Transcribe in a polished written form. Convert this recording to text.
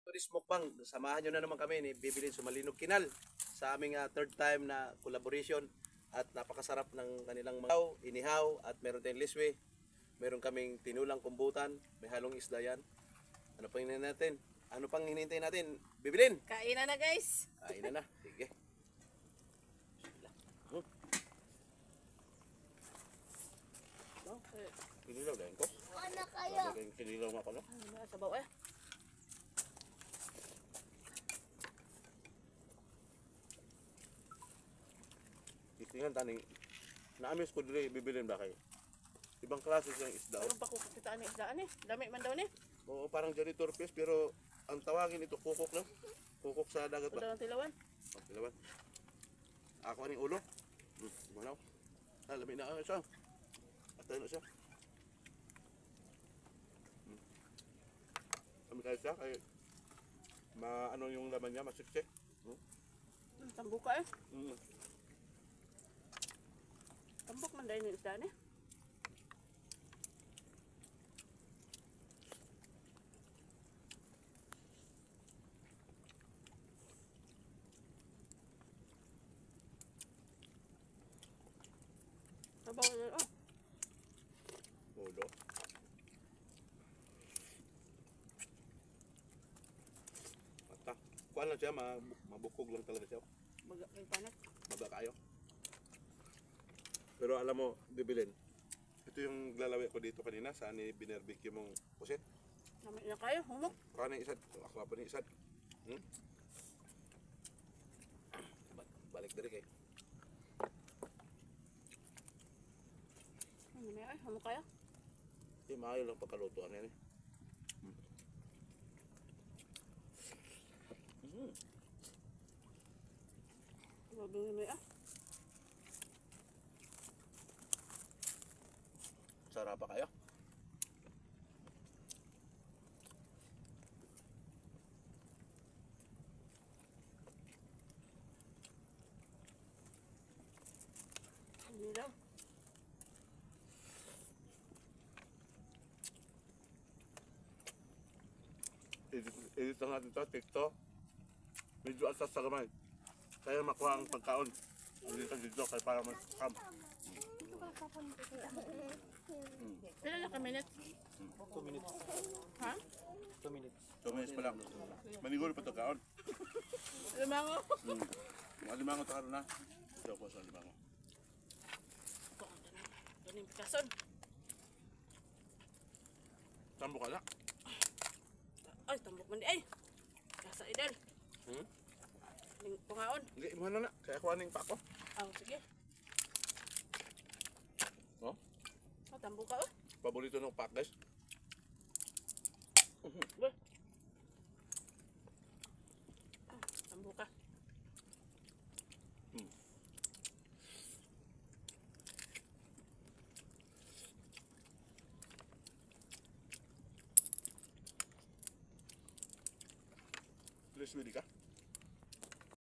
Tourist Mukbang, samahan nyo na naman kami ni Bibilin Sumalinog Kinal sa aming third time na collaboration at napakasarap ng kanilang mga inihaw at meron tayong liswe, meron kaming tinulang kumbutan, may halong isda yan. Ano pang hinihintay natin? Ano pang hinihintay natin? Bibilin! Kainan na guys. Kainan na, sige. Kinilaw dahil ko? Ano kayo? Kinilaw nga pala. Ano ba sabaw eh? Titingan taning naamis ko dili bibilin ba kayo? Ibang klase siyang isda. Ano pa kukitaan ni isdaan eh? Dami man daw ni. Oo, parang janitor fish pero ang tawagin ito kukok lang. Kukok sa dagat ba? Udang tilawan. Tilawan. Ako aning ulo. Manaw. Lami na siya. Atay na siya. Kami tayo siya kay ano yung laman niya, masiksik. Tambuka eh. Mm. Tambok man dahil ni isdaan eh. Sabaw na oh. Ulo. Mata. Kuan lang siya, mabukog lang talaga siya. Baga kay panat. Baba kayo. Pero alam mo, Bibilin, ito yung lalawi ko dito kanina sa ni binerbecue mong pusit. Namin na kayo, humok. Kaya na isad, akla pa ni isad. Balik dari kay. Ano may ay, humok kayo. Di maayo lang pagkalutuan yan eh. Mabingin mo ah. Sarap pa kayo. Hindi daw. Edit lang natin ito, TikTok. Medyo asas sa gamay. Kaya makuha ang pagkaon. Dito kaya para mas-scam. Pila na ka minutes? 2 minutes. Ha? 2 minutes. 2 minutes pa lang. Manigol pa ito kaon. Limango. Yung alimango ito karon na. Ito po sa alimango. Galing pikason. Tambo ka na. Ay, tambok man di ay. Kasa idel. Ning pangaon. Hindi, imuha na. Kaya kuha ning pako. Ah, sige. Oh? Ah, tambok ka oh. Paborito ng pak guys. Ba. Ah, tambok ka. Please, Willy ka.